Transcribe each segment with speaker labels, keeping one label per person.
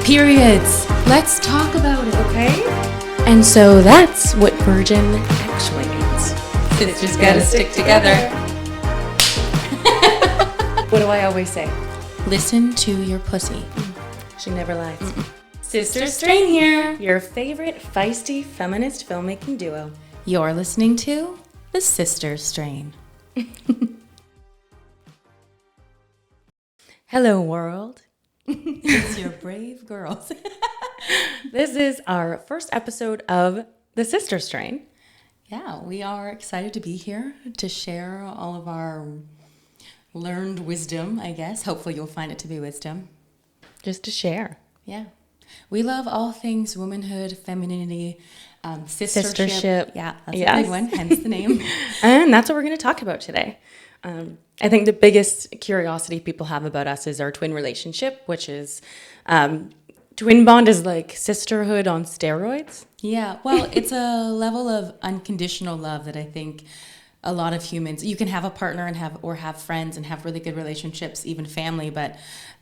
Speaker 1: Periods. Let's talk about it, okay? And so that's what virgin actually means.
Speaker 2: It's just gotta stick together.
Speaker 1: What do I always say? Listen to your pussy.
Speaker 2: She never lies.
Speaker 1: Sister Strain here.
Speaker 2: Your favorite feisty feminist filmmaking duo.
Speaker 1: You're listening to the Sister Strain.
Speaker 2: Hello, world.
Speaker 1: It's your brave girls.
Speaker 2: This is our first episode of the Sister Strain.
Speaker 1: Yeah, we are excited to be here to share all of our learned wisdom, I guess. Hopefully you'll find it to be wisdom.
Speaker 2: Just to share.
Speaker 1: Yeah. We love all things womanhood, femininity, sistership. Yeah, that's a big one, hence the name.
Speaker 2: And that's what we're going to talk about today. I think the biggest curiosity people have about us is our twin relationship, which is twin bond is like sisterhood on steroids.
Speaker 1: Yeah, well, it's a level of unconditional love that I think a lot of humans, you can have a partner and have friends and have really good relationships, even family, but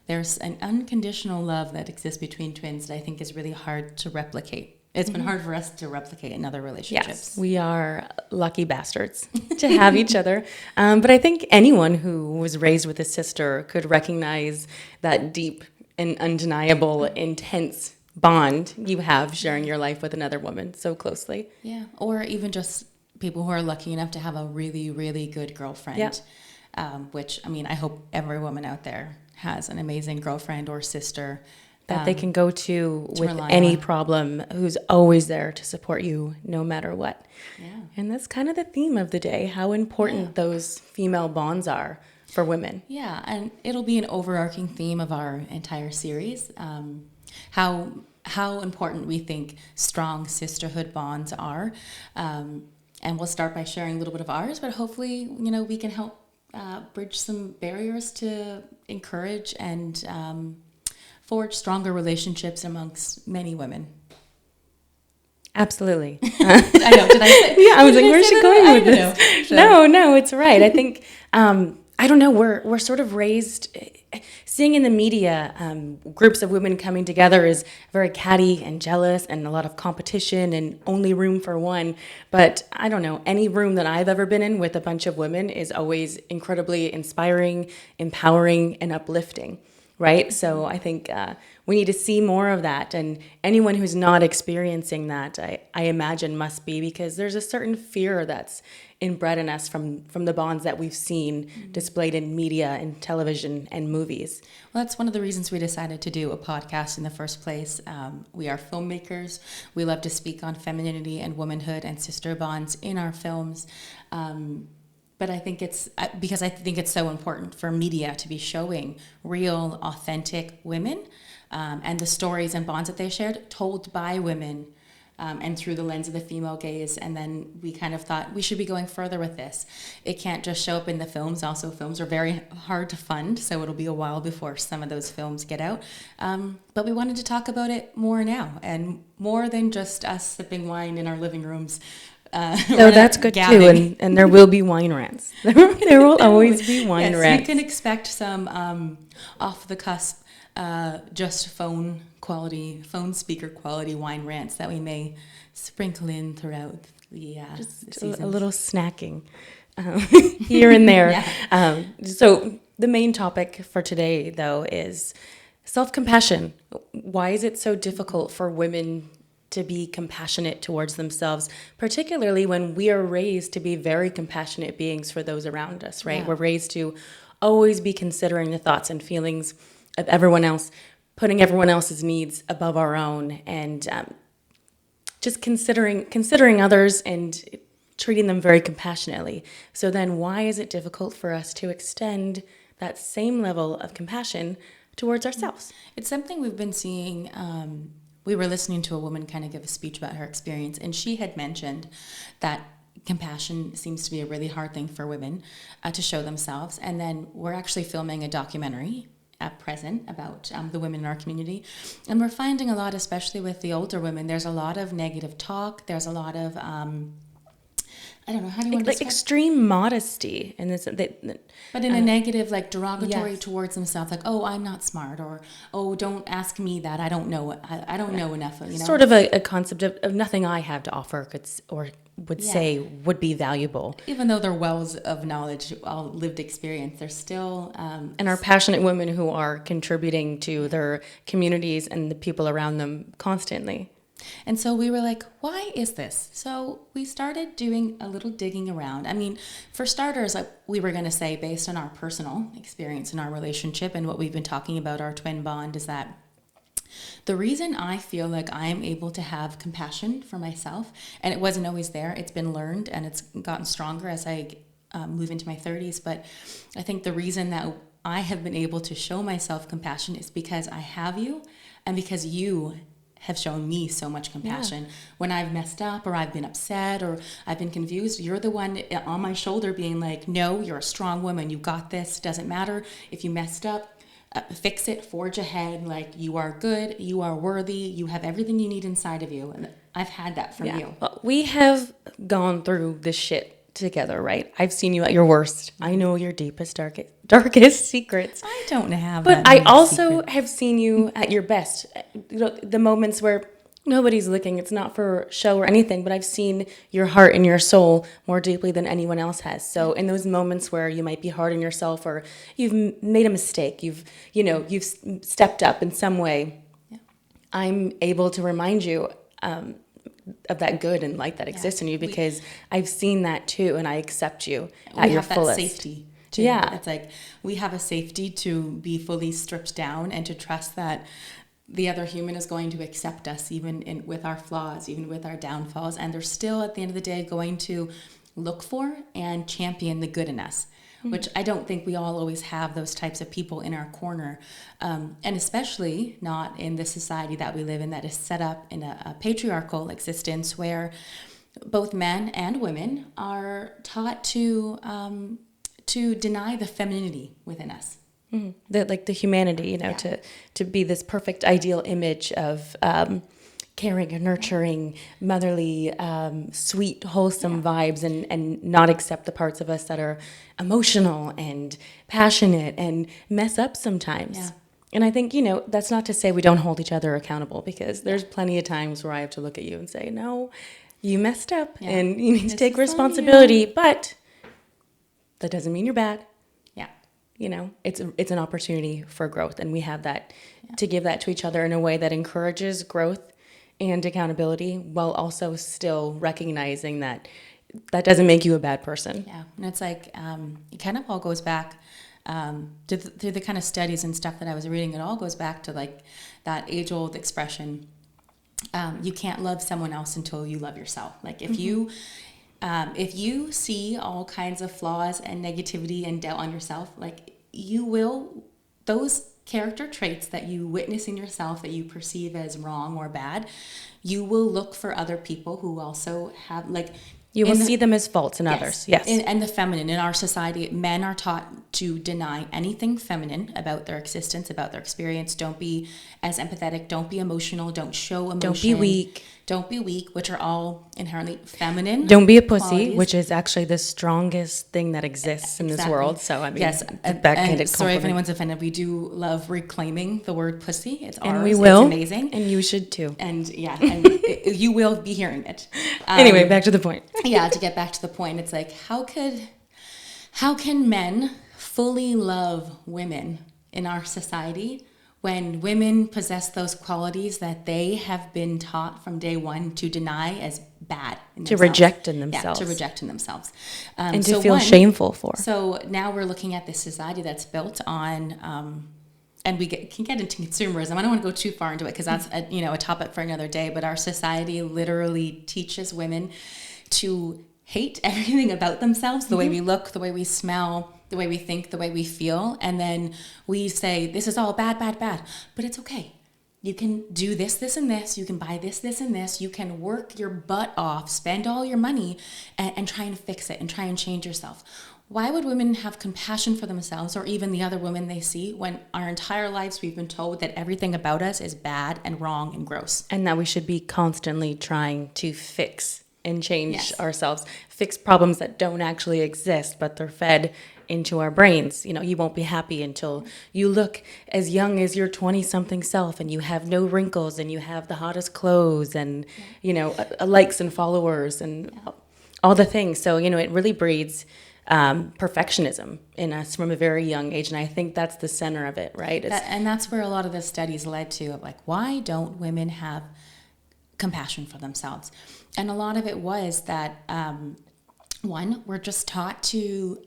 Speaker 1: there's an unconditional love that exists between twins that I think is really hard to replicate. It's been hard for us to replicate in other relationships.
Speaker 2: Yes, we are lucky bastards to have each other. But I think anyone who was raised with a sister could recognize that deep and undeniable, intense bond you have sharing your life with another woman so closely.
Speaker 1: Yeah, or even just people who are lucky enough to have a really, really good girlfriend. Yeah. Which, I mean, I hope every woman out there has an amazing girlfriend or sister
Speaker 2: that they can go to with any problem, who's always there to support you no matter what. Yeah. And that's kind of the theme of the day, how important those female bonds are for women.
Speaker 1: Yeah, and it'll be an overarching theme of our entire series, how important we think strong sisterhood bonds are. And we'll start by sharing a little bit of ours, but hopefully, we can help bridge some barriers to encourage and forge stronger relationships amongst many women.
Speaker 2: Absolutely.
Speaker 1: I know. Did I say?
Speaker 2: Yeah, I was like, where's she going with this? No, it's right. I think, I don't know, we're sort of raised, seeing in the media groups of women coming together is very catty and jealous and a lot of competition and only room for one. But I don't know, any room that I've ever been in with a bunch of women is always incredibly inspiring, empowering, and uplifting. Right? So I think we need to see more of that. And anyone who's not experiencing that, I imagine must be, because there's a certain fear that's inbred in us from the bonds that we've seen displayed in media and television and movies.
Speaker 1: Well, that's one of the reasons we decided to do a podcast in the first place. We are filmmakers. We love to speak on femininity and womanhood and sister bonds in our films. But I think it's because I think it's so important for media to be showing real, authentic women and the stories and bonds that they shared told by women and through the lens of the female gaze. And then we kind of thought we should be going further with this. It can't just show up in the films. Also, films are very hard to fund, so it'll be a while before some of those films get out. But we wanted to talk about it more now, and more than just us sipping wine in our living rooms.
Speaker 2: So that's good too, and there will be wine rants. There will always be wine rants.
Speaker 1: You can expect some off the cusp, just phone speaker quality wine rants that we may sprinkle in throughout the season.
Speaker 2: A little snacking here and there. Yeah. So the main topic for today, though, is self-compassion. Why is it so difficult for women to be compassionate towards themselves, particularly when we are raised to be very compassionate beings for those around us, right? Yeah. We're raised to always be considering the thoughts and feelings of everyone else, putting everyone else's needs above our own, and just considering others and treating them very compassionately. So then why is it difficult for us to extend that same level of compassion towards ourselves?
Speaker 1: It's something we've been seeing. We were listening to a woman kind of give a speech about her experience, and she had mentioned that compassion seems to be a really hard thing for women to show themselves. And then we're actually filming a documentary at present about the women in our community. And we're finding a lot, especially with the older women, there's a lot of negative talk. There's a lot of I don't know, how do you want to
Speaker 2: like
Speaker 1: describe
Speaker 2: extreme modesty in this
Speaker 1: but in a negative, like derogatory
Speaker 2: yes.
Speaker 1: towards themselves, like, oh, I'm not smart, or oh, don't ask me that, I don't know, I don't know enough, you know.
Speaker 2: sort of a concept of nothing I have to offer or would
Speaker 1: Yeah.
Speaker 2: say would be valuable.
Speaker 1: Even though they're wells of knowledge, all lived experience, they're still
Speaker 2: And are passionate women who are contributing to their communities and the people around them constantly.
Speaker 1: And so we were like, why is this? So we started doing a little digging around. I mean, for starters, like we were going to say, based on our personal experience in our relationship and what we've been talking about, our twin bond, is that the reason I feel like I am able to have compassion for myself, and it wasn't always there, it's been learned and it's gotten stronger as I move into my 30s. But I think the reason that I have been able to show myself compassion is because I have you, and because you have shown me so much compassion. When I've messed up or I've been upset or I've been confused, you're the one on my shoulder being like, no, you're a strong woman, you got this, doesn't matter if you messed up, fix it, forge ahead, like you are good, you are worthy, you have everything you need inside of you. And I've had that from you.
Speaker 2: Well, we have gone through this shit together, right? I've seen you at your worst. I know your deepest, darkest secrets.
Speaker 1: I don't have
Speaker 2: But
Speaker 1: that
Speaker 2: I
Speaker 1: many
Speaker 2: also
Speaker 1: secrets.
Speaker 2: have seen you at your best. You know, the moments where nobody's looking, it's not for show or anything, but I've seen your heart and your soul more deeply than anyone else has. So in those moments where you might be hard on yourself or you've made a mistake, you've stepped up in some way, I'm able to remind you of that good and light that exists in you, because I've seen that too, and I accept you at your fullest.
Speaker 1: We have that safety too.
Speaker 2: Yeah.
Speaker 1: It's like we have a safety to be fully stripped down and to trust that the other human is going to accept us even with our flaws, even with our downfalls, and they're still at the end of the day going to look for and champion the good in us. Which I don't think we all always have those types of people in our corner. And especially not in the society that we live in that is set up in a patriarchal existence where both men and women are taught to deny the femininity within us.
Speaker 2: The humanity, to be this perfect ideal image of caring and nurturing, motherly, sweet, wholesome vibes, and not accept the parts of us that are emotional and passionate and mess up sometimes.
Speaker 1: Yeah.
Speaker 2: And I think, that's not to say we don't hold each other accountable, because there's plenty of times where I have to look at you and say, no, you messed up and you need to take responsibility, but that doesn't mean you're bad.
Speaker 1: Yeah.
Speaker 2: It's an opportunity for growth, and we have that to give that to each other in a way that encourages growth and accountability, while also still recognizing that doesn't make you a bad person.
Speaker 1: Yeah, and it's like it kind of all goes back to the kind of studies and stuff that I was reading. It all goes back to like that age-old expression: you can't love someone else until you love yourself. Like if you see all kinds of flaws and negativity and doubt on yourself, like those character traits that you witness in yourself that you perceive as wrong or bad, you will look for other people who also have, like,
Speaker 2: you will see them as faults in others. Yes.
Speaker 1: And the feminine. In our society, men are taught to deny anything feminine about their existence, about their experience. Don't be as empathetic. Don't be emotional. Don't show emotion.
Speaker 2: Don't be weak.
Speaker 1: Don't be weak, which are all inherently feminine.
Speaker 2: Don't be a pussy,
Speaker 1: qualities.
Speaker 2: which is actually the strongest thing that exists in this world. So, I mean,
Speaker 1: yes,
Speaker 2: the backhanded
Speaker 1: sorry if
Speaker 2: compliment.
Speaker 1: anyone's offended. We do love reclaiming the word pussy. It's
Speaker 2: And
Speaker 1: ours.
Speaker 2: we will.
Speaker 1: It's amazing.
Speaker 2: And you should too.
Speaker 1: And you will be hearing it.
Speaker 2: Anyway, back to the point.
Speaker 1: Yeah, to get back to the point, it's like, how can men fully love women in our society when women possess those qualities that they have been taught from day one to deny as bad in
Speaker 2: To
Speaker 1: themselves?
Speaker 2: reject in themselves.
Speaker 1: Yeah, to reject in themselves.
Speaker 2: And to feel shameful for.
Speaker 1: So now we're looking at this society that's built on, and we can get into consumerism. I don't want to go too far into it because that's a topic for another day, but our society literally teaches women to hate everything about themselves, the way we look, the way we smell, the way we think, the way we feel. And then we say, this is all bad, bad, bad, but it's okay. You can do this, this, and this. You can buy this, this, and this. You can work your butt off, spend all your money, and try and fix it and try and change yourself. Why would women have compassion for themselves or even the other women they see when our entire lives we've been told that everything about us is bad and wrong and gross?
Speaker 2: And that we should be constantly trying to fix and change
Speaker 1: Yes.
Speaker 2: ourselves, fix problems that don't actually exist, but they're fed into our brains. You won't be happy until you look as young as your 20-something self and you have no wrinkles and you have the hottest clothes and, likes and followers and all the things. So, it really breeds perfectionism in us from a very young age. And I think that's the center of it, right?
Speaker 1: And that's where a lot of the studies led to, of like, why don't women have compassion for themselves? And a lot of it was that, one, we're just taught to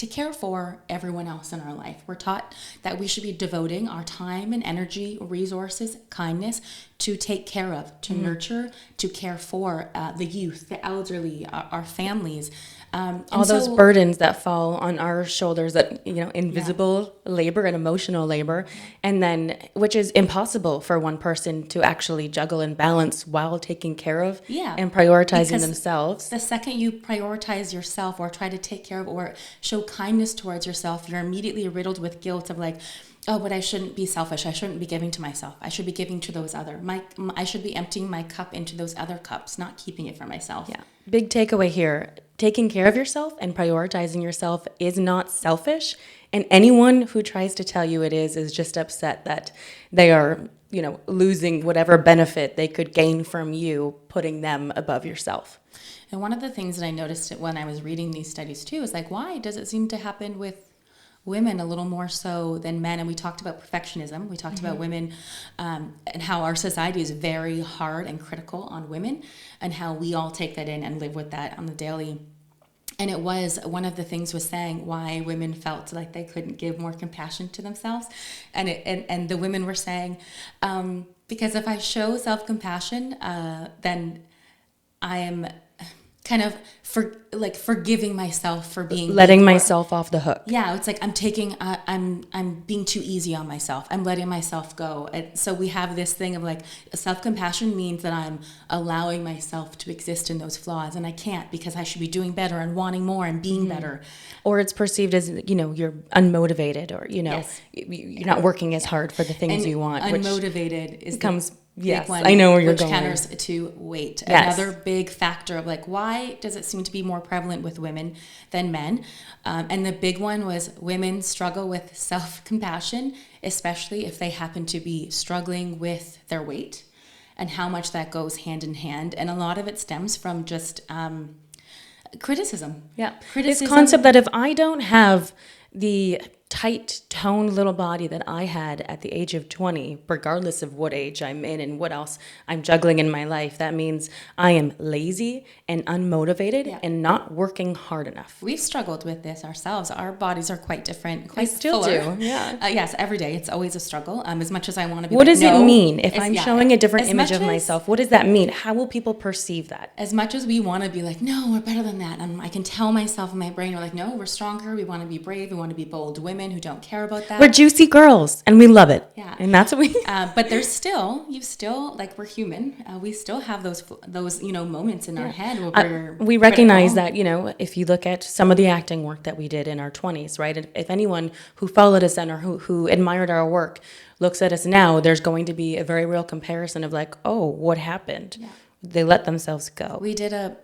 Speaker 1: care for everyone else in our life. We're taught that we should be devoting our time and energy, resources, kindness to take care of, to nurture, to care for the youth, the elderly, our families.
Speaker 2: All those burdens that fall on our shoulders, that invisible labor and emotional labor, and then which is impossible for one person to actually juggle and balance while taking care of and prioritizing
Speaker 1: because
Speaker 2: themselves.
Speaker 1: The second you prioritize yourself or try to take care of or show kindness towards yourself, you're immediately riddled with guilt of like, oh, but I shouldn't be selfish. I shouldn't be giving to myself. I should be giving to those other. I should be emptying my cup into those other cups, not keeping it for myself.
Speaker 2: Yeah. Big takeaway here. Taking care of yourself and prioritizing yourself is not selfish. And anyone who tries to tell you it is just upset that they are, losing whatever benefit they could gain from you, putting them above yourself.
Speaker 1: And one of the things that I noticed when I was reading these studies too is like, why does it seem to happen with women a little more so than men? And we talked about perfectionism. We talked about women and how our society is very hard and critical on women and how we all take that in and live with that on the daily. And it was one of the things was saying why women felt like they couldn't give more compassion to themselves. And the women were saying, because if I show self-compassion, then I am kind of forgiving myself for being
Speaker 2: letting myself off the hook.
Speaker 1: Yeah, it's like I'm being too easy on myself. I'm letting myself go. And so we have this thing of like self-compassion means that I'm allowing myself to exist in those flaws, and I can't because I should be doing better and wanting more and being better.
Speaker 2: Or it's perceived as you're unmotivated, or you're not working as hard for the things you want.
Speaker 1: Unmotivated is
Speaker 2: comes. Yes,
Speaker 1: one,
Speaker 2: I know where you're
Speaker 1: which
Speaker 2: going.
Speaker 1: Which counters to weight.
Speaker 2: Yes.
Speaker 1: Another big factor of like, why does it seem to be more prevalent with women than men? And the big one was women struggle with self-compassion, especially if they happen to be struggling with their weight and how much that goes hand in hand. And a lot of it stems from just criticism.
Speaker 2: Yeah. This concept that if I don't have the tight toned little body that I had at the age of 20, regardless of what age I'm in and what else I'm juggling in my life, that means I am lazy and unmotivated and not working hard enough.
Speaker 1: We've struggled with this ourselves. Our bodies are quite different, quite
Speaker 2: I still
Speaker 1: fuller.
Speaker 2: do, yeah.
Speaker 1: Yes, every day. It's always a struggle. As much as I want to be
Speaker 2: What
Speaker 1: like,
Speaker 2: does
Speaker 1: no,
Speaker 2: it mean? If I'm showing a different image of
Speaker 1: as,
Speaker 2: myself, what does that mean? How will people perceive that?
Speaker 1: As much as we want to be like, no, we're better than that. I can tell myself in my brain, we're like, no, we're stronger. We want to be brave. We want to be bold women who don't care about that.
Speaker 2: We're juicy girls, and we love it.
Speaker 1: Yeah.
Speaker 2: And that's what we...
Speaker 1: but there's still, like, we're human. We still have those moments in our head where
Speaker 2: we recognize that, if you look at some of the acting work that we did in our 20s, right? If anyone who followed us and or who admired our work looks at us now, there's going to be a very real comparison of like, oh, what happened? Yeah. They let themselves go.
Speaker 1: We did a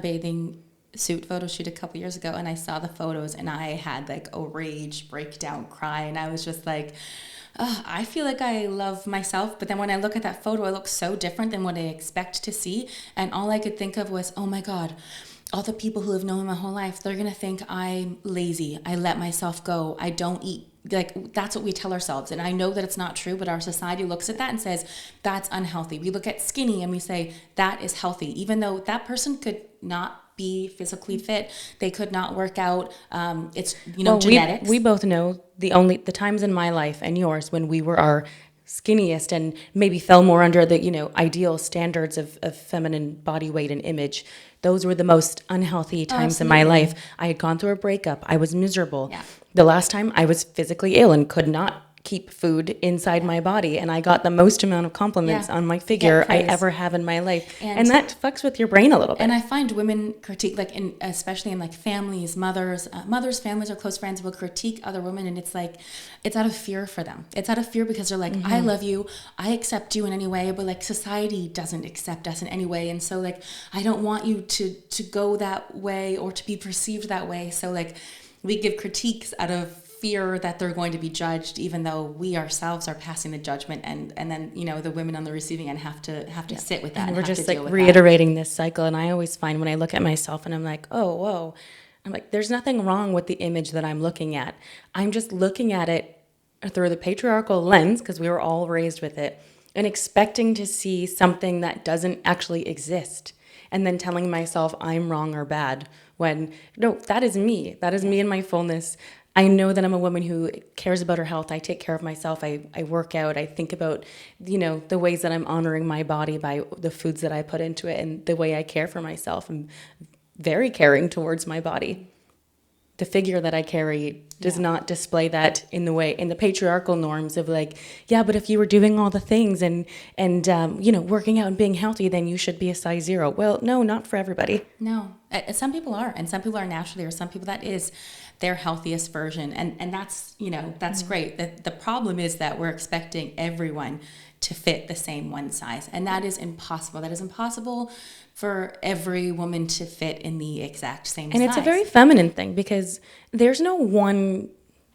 Speaker 1: bathing suit photo shoot a couple years ago, and I saw the photos and I had like a rage breakdown cry, and I was just like, I feel like I love myself, but then when I look at that photo, I look so different than what I expect to see, and all I could think of was, oh my God, all the people who have known me my whole life, they're gonna think I'm lazy, I let myself go, I don't eat. Like, that's what we tell ourselves, and I know that it's not true, but our society looks at that and says that's unhealthy. We look at skinny and we say that is healthy, even though that person could not be physically fit, they could not work out. It's genetics.
Speaker 2: We both know the times in my life and yours when we were our skinniest and maybe fell more under the ideal standards of feminine body weight and image. Those were the most unhealthy times in my life. I had gone through a breakup. I was miserable.
Speaker 1: Yeah.
Speaker 2: The last time I was physically ill and could not keep food inside my body, and I got the most amount of compliments on my figure I ever have in my life, and that fucks with your brain a little bit.
Speaker 1: And I find women critique, like especially in like families, mothers, families or close friends will critique other women, and it's like it's out of fear for them. It's out of fear because they're like, I love you, I accept you in any way, but like society doesn't accept us in any way, and so like I don't want you to go that way or to be perceived that way. So like we give critiques out of fear that they're going to be judged, even though we ourselves are passing the judgment, and then the women on the receiving end have to sit with that.
Speaker 2: And we're just like reiterating this cycle. And I always find when I look at myself and I'm like, oh, whoa, I'm like, there's nothing wrong with the image that I'm looking at. I'm just looking at it through the patriarchal lens, because we were all raised with it, and expecting to see something that doesn't actually exist, and then telling myself I'm wrong or bad, when no, that is me. That is me in my fullness. I know that I'm a woman who cares about her health. I take care of myself. I work out. I think about, the ways that I'm honoring my body by the foods that I put into it and the way I care for myself. I'm very caring towards my body. The figure that I carry does not display that in the patriarchal norms of like, yeah, but if you were doing all the things and working out and being healthy, then you should be a size 0. Well, no, not for everybody.
Speaker 1: No, some people are, and some people are naturally, or some people that is their healthiest version, and that's that's great. The problem is that we're expecting everyone to fit the same one size, and that is impossible. That is impossible for every woman to fit in the exact same size.
Speaker 2: And it's a very feminine thing, because there's no one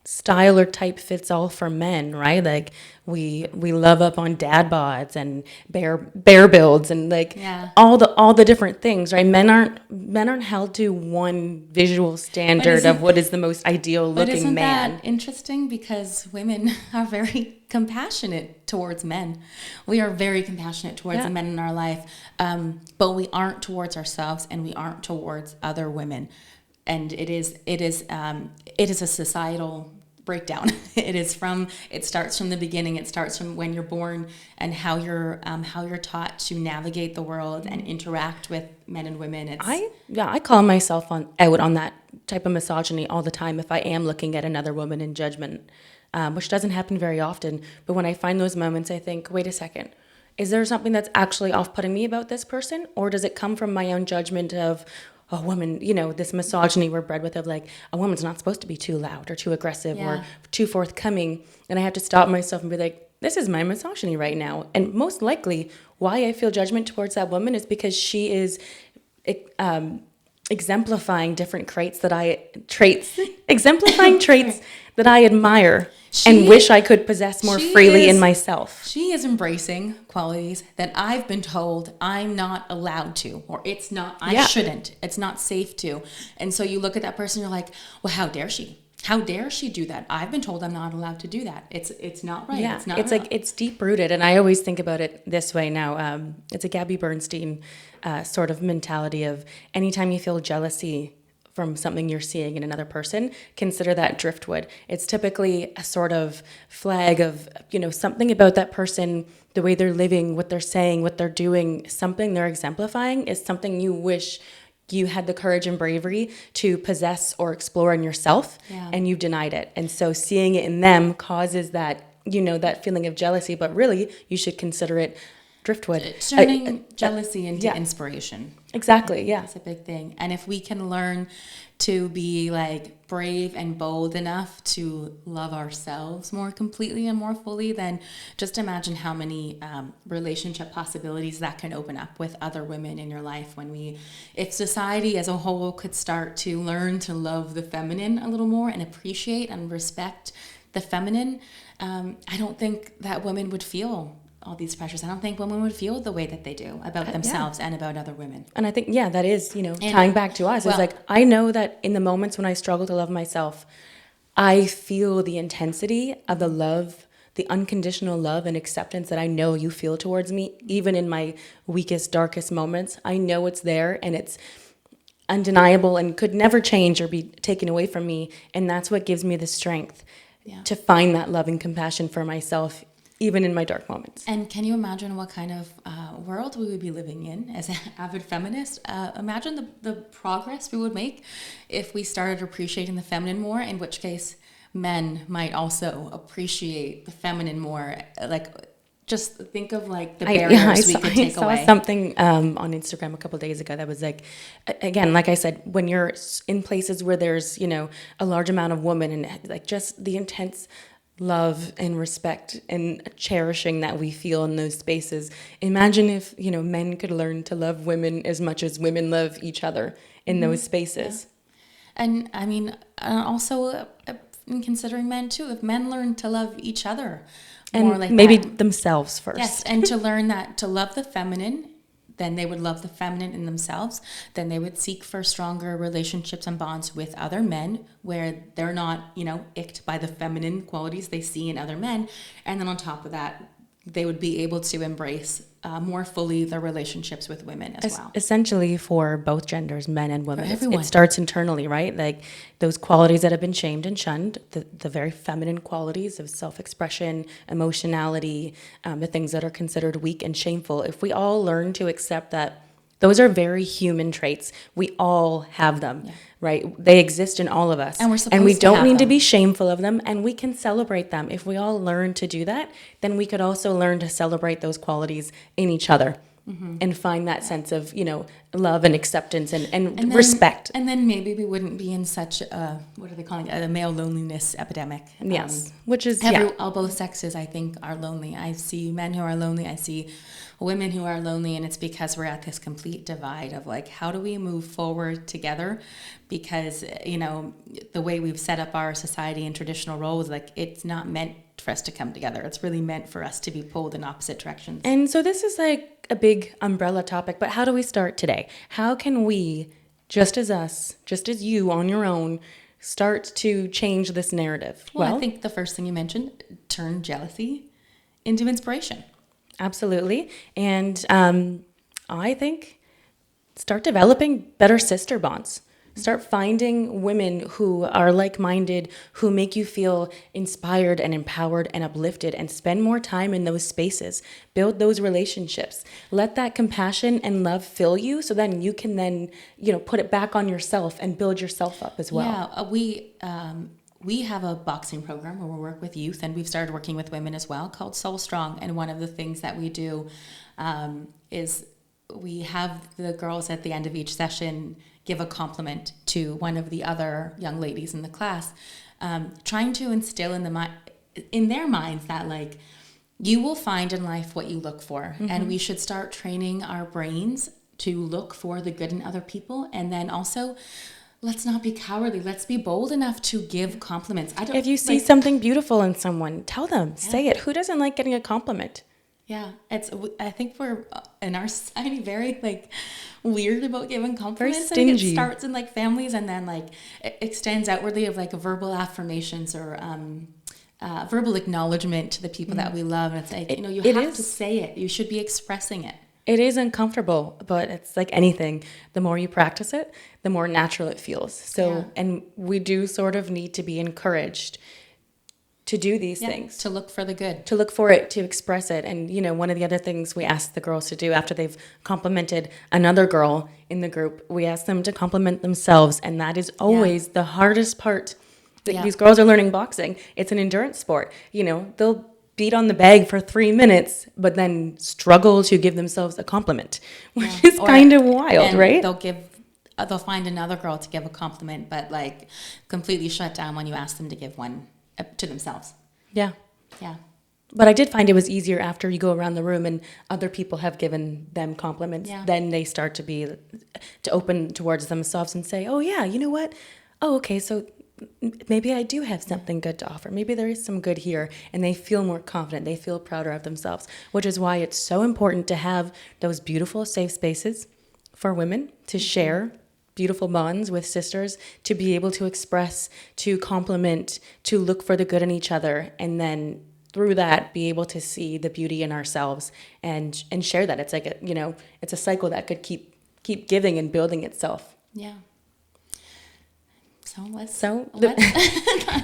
Speaker 2: style or type fits all for men, right? Like we love up on dad bods and bear builds and like all the different things, right? Men aren't held to one visual standard of what is the most ideal looking
Speaker 1: isn't
Speaker 2: man.
Speaker 1: That interesting, because women are very compassionate towards men. We are very compassionate towards the men in our life, but we aren't towards ourselves, and we aren't towards other women. And it is a societal breakdown. It starts from the beginning. It starts from when you're born and how you're taught to navigate the world and interact with men and women.
Speaker 2: I call myself out on that type of misogyny all the time if I am looking at another woman in judgment, which doesn't happen very often. But when I find those moments, I think, wait a second. Is there something that's actually off-putting me about this person? Or does it come from my own judgment of a woman, this misogyny we're bred with of like, a woman's not supposed to be too loud or too aggressive or too forthcoming. And I have to stop myself and be like, this is my misogyny right now. And most likely why I feel judgment towards that woman is because she is exemplifying different traits that I admire and wish I could possess more freely in myself.
Speaker 1: She is embracing qualities that I've been told I'm not allowed to, or it's not, I shouldn't, it's not safe to. And so you look at that person, you're like, well, how dare she? How dare she do that? I've been told I'm not allowed to do that. It's not right.
Speaker 2: Yeah,
Speaker 1: it's not.
Speaker 2: It's like it's deep rooted, and I always think about it this way now. It's a Gabby Bernstein sort of mentality of anytime you feel jealousy from something you're seeing in another person, consider that driftwood. It's typically a sort of flag of something about that person, the way they're living, what they're saying, what they're doing, something they're exemplifying is something you wish you had the courage and bravery to possess or explore in yourself, and you've denied it. And so seeing it in them causes that, that feeling of jealousy, but really you should consider it driftwood.
Speaker 1: Turning jealousy into inspiration.
Speaker 2: Exactly, yeah.
Speaker 1: That's a big thing. And if we can learn to be like brave and bold enough to love ourselves more completely and more fully, then just imagine how many relationship possibilities that can open up with other women in your life if society as a whole could start to learn to love the feminine a little more and appreciate and respect the feminine, I don't think that women would feel all these pressures. I don't think women would feel the way that they do about themselves and about other women.
Speaker 2: And I think, that is, tying back to us. It's like, I know that in the moments when I struggle to love myself, I feel the intensity of the love, the unconditional love and acceptance that I know you feel towards me, even in my weakest, darkest moments. I know it's there and it's undeniable and could never change or be taken away from me. And that's what gives me the strength to find that love and compassion for myself, even in my dark moments.
Speaker 1: And can you imagine what kind of world we would be living in as an avid feminist? Imagine the progress we would make if we started appreciating the feminine more, in which case men might also appreciate the feminine more. Like, just think of like the barriers we could take away.
Speaker 2: I saw something on Instagram a couple of days ago that was like, again, like I said, when you're in places where there's, you know, a large amount of women, and like just the intense love and respect and cherishing that we feel in those spaces. Imagine if, you know, men could learn to love women as much as women love each other in those spaces.
Speaker 1: Yeah. And I mean, also in considering men too, if men learn to love each other
Speaker 2: and
Speaker 1: more like
Speaker 2: maybe
Speaker 1: that,
Speaker 2: themselves first.
Speaker 1: Yes, and to learn that to love the feminine, then they would love the feminine in themselves. Then they would seek for stronger relationships and bonds with other men where they're not, you know, icked by the feminine qualities they see in other men. And then on top of that, they would be able to embrace more fully their relationships with women as well.
Speaker 2: Essentially for both genders, men and women.
Speaker 1: Everyone.
Speaker 2: It starts internally, right? Like those qualities that have been shamed and shunned, the very feminine qualities of self-expression, emotionality, the things that are considered weak and shameful. If we all learn to accept that those are very human traits, we all have them, right? They exist in all of us.
Speaker 1: And we're supposed
Speaker 2: and we
Speaker 1: to
Speaker 2: don't
Speaker 1: have
Speaker 2: need to
Speaker 1: them.
Speaker 2: be shameful of them, and we can celebrate them. If we all learn to do that, then we could also learn to celebrate those qualities in each other and find that sense of, you know, love and acceptance and
Speaker 1: then,
Speaker 2: respect.
Speaker 1: And then maybe we wouldn't be in such a, what are they calling it, a male loneliness epidemic.
Speaker 2: Yes, which is,
Speaker 1: both sexes, I think, are lonely. I see men who are lonely. I see women who are lonely, and it's because we're at this complete divide of like, how do we move forward together? Because, you know, the way we've set up our society and traditional roles, like, it's not meant for us to come together. It's really meant for us to be pulled in opposite directions.
Speaker 2: And so this is like a big umbrella topic, but how do we start today? How can we, just as us, just as you on your own, start to change this narrative?
Speaker 1: Well, I think the first thing you mentioned, turn jealousy into inspiration.
Speaker 2: Absolutely. And I think start developing better sister bonds. Start finding women who are like-minded, who make you feel inspired and empowered and uplifted, and spend more time in those spaces. Build those relationships. Let that compassion and love fill you, so then you can then, you know, put it back on yourself and build yourself up as well.
Speaker 1: Yeah, we have a boxing program where we work with youth, and we've started working with women as well, called Soul Strong. And one of the things that we do is we have the girls at the end of each session give a compliment to one of the other young ladies in the class, trying to instill in their minds that, like, you will find in life what you look for, and we should start training our brains to look for the good in other people. And then also, let's not be cowardly. Let's be bold enough to give compliments.
Speaker 2: If you see something beautiful in someone, tell them, say it. Who doesn't like getting a compliment?
Speaker 1: Yeah, I think we're in our society very like weird about giving compliments.
Speaker 2: Very stingy.
Speaker 1: I think it starts in like families, and then like it extends outwardly of like verbal affirmations or verbal acknowledgement to the people that we love. And it's like, you know, you have to say it. You should be expressing it.
Speaker 2: It is uncomfortable, but it's like anything. The more you practice it, the more natural it feels. So, and we do sort of need to be encouraged to do these things.
Speaker 1: To look for the good.
Speaker 2: To look for it, to express it. And, you know, one of the other things we ask the girls to do after they've complimented another girl in the group, we ask them to compliment themselves. And that is always the hardest part. These girls are learning boxing. It's an endurance sport. You know, they'll beat on the bag for 3 minutes, but then struggle to give themselves a compliment, which is kind of wild, right?
Speaker 1: They'll find another girl to give a compliment, but like completely shut down when you ask them to give one to themselves.
Speaker 2: Yeah.
Speaker 1: Yeah.
Speaker 2: But I did find it was easier after you go around the room and other people have given them compliments.
Speaker 1: Yeah.
Speaker 2: Then they start to open towards themselves and say, oh yeah, you know what? Oh, okay. So maybe I do have something good to offer. Maybe there is some good here. And they feel more confident. They feel prouder of themselves, which is why it's so important to have those beautiful safe spaces for women to share beautiful bonds with sisters, to be able to express, to compliment, to look for the good in each other, and then through that be able to see the beauty in ourselves and share that. It's like it's a cycle that could keep giving and building itself.
Speaker 1: Yeah.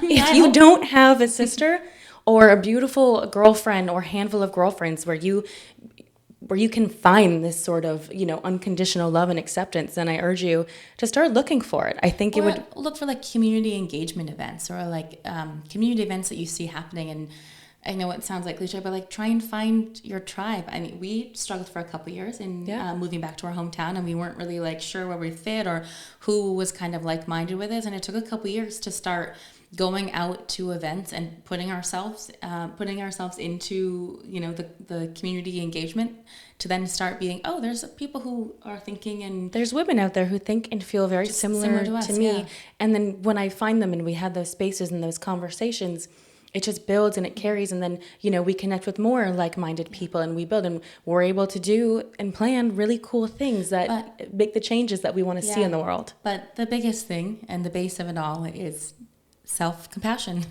Speaker 2: If you don't have a sister or a beautiful girlfriend or handful of girlfriends where you where you can find this sort of, unconditional love and acceptance, then I urge you to start looking for it. I think it would
Speaker 1: look for like community engagement events, or like community events that you see happening. And I know it sounds like cliche, but like try and find your tribe. I mean, we struggled for a couple of years in moving back to our hometown, and we weren't really like sure where we fit or who was kind of like-minded with us. And it took a couple of years to start going out to events and putting ourselves into, the community engagement, to then start being, there's people who are thinking, and
Speaker 2: there's women out there who think and feel very similar to us, me. Yeah. And then when I find them and we have those spaces and those conversations, it just builds and it carries. And then, we connect with more like-minded people, and we build, and we're able to do and plan really cool things that make the changes that we want to see in the world.
Speaker 1: But the biggest thing and the base of it all is self-compassion.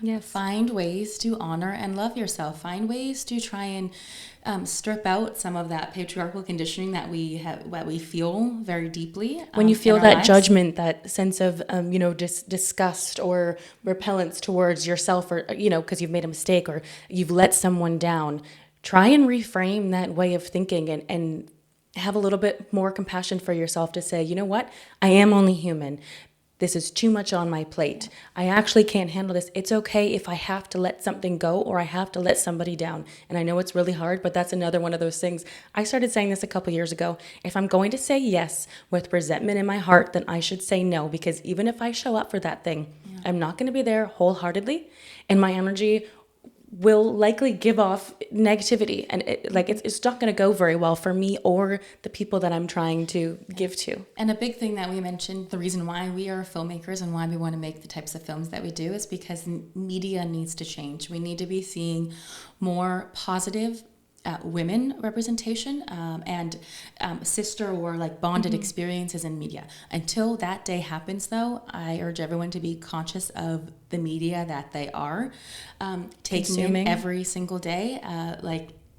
Speaker 2: Yes.
Speaker 1: Find ways to honor and love yourself. Find ways to try and strip out some of that patriarchal conditioning that we have, what we feel very deeply.
Speaker 2: When you feel that
Speaker 1: lives.
Speaker 2: Judgment, that sense of disgust or repellence towards yourself, or because you've made a mistake or you've let someone down, try and reframe that way of thinking and have a little bit more compassion for yourself to say, you know what, I am only human. This is too much on my plate. I actually can't handle this. It's okay if I have to let something go, or I have to let somebody down. And I know it's really hard, but that's another one of those things. I started saying this a couple years ago. If I'm going to say yes with resentment in my heart, then I should say no, because even if I show up for that thing, I'm not going to be there wholeheartedly, and my energy will likely give off negativity, and it's not going to go very well for me or the people that I'm trying to give to.
Speaker 1: And a big thing that we mentioned, the reason why we are filmmakers and why we want to make the types of films that we do, is because media needs to change. We need to be seeing more positive women representation and sister or like bonded experiences in media. Until that day happens, though, I urge everyone to be conscious of the media that they are taking in every single day.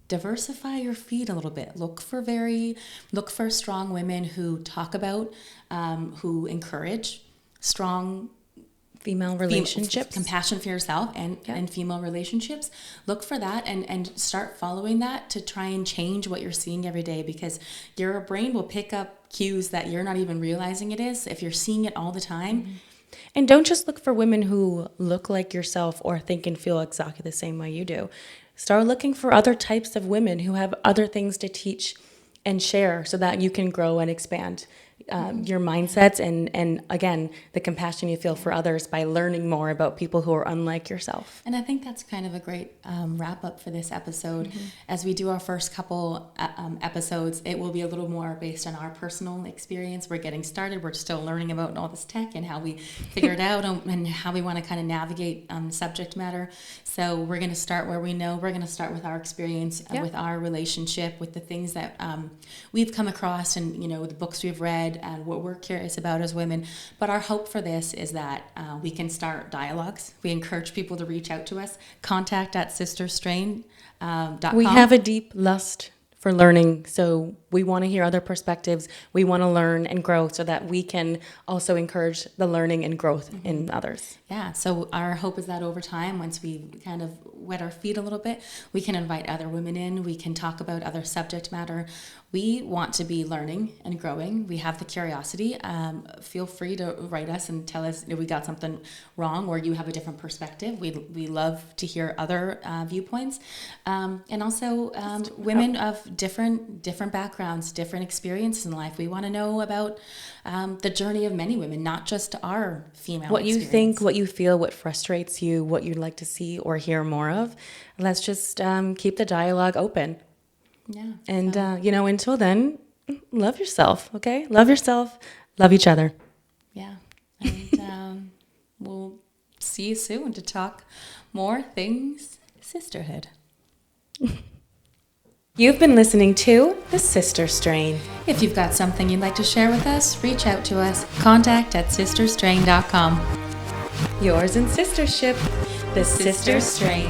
Speaker 1: Diversify your feed a little bit. Look for strong women who talk about, who encourage strong
Speaker 2: female relationships,
Speaker 1: compassion for yourself and female relationships. Look for that and start following that to try and change what you're seeing every day, because your brain will pick up cues that you're not even realizing it is if you're seeing it all the time.
Speaker 2: And don't just look for women who look like yourself or think and feel exactly the same way you do. Start looking for other types of women who have other things to teach and share, so that you can grow and expand your mindsets and again, the compassion you feel for others by learning more about people who are unlike yourself.
Speaker 1: And I think that's kind of a great wrap up for this episode. As we do our first couple episodes, it will be a little more based on our personal experience. We're getting started. We're still learning about all this tech and how we figure it out and how we want to kind of navigate subject matter. So we're going to start where we know. We're going to start with our experience, with our relationship, with the things that we've come across, and the books we've read and what we're curious about as women. But our hope for this is that we can start dialogues. We encourage people to reach out to us. Contact at sisterstrain.com.
Speaker 2: We have a deep lust for learning, so we want to hear other perspectives. We want to learn and grow so that we can also encourage the learning and growth in others.
Speaker 1: Yeah, so our hope is that over time, once we kind of wet our feet a little bit, we can invite other women in. We can talk about other subject matter. We want to be learning and growing. We have the curiosity. Feel free to write us and tell us if we got something wrong or you have a different perspective. We love to hear other viewpoints. And also women of different backgrounds, different experiences in life. We want to know about the journey of many women, not just our female
Speaker 2: what
Speaker 1: experience.
Speaker 2: You think, what you feel, what frustrates you, what you'd like to see or hear more of. Let's just keep the dialogue open.
Speaker 1: Yeah.
Speaker 2: And, until then, love yourself, okay? Love yourself, love each other.
Speaker 1: Yeah. And we'll see you soon to talk more things sisterhood.
Speaker 2: You've been listening to The Sister Strain.
Speaker 1: If you've got something you'd like to share with us, reach out to us. Contact at sisterstrain.com.
Speaker 2: Yours in sistership, The Sister Strain.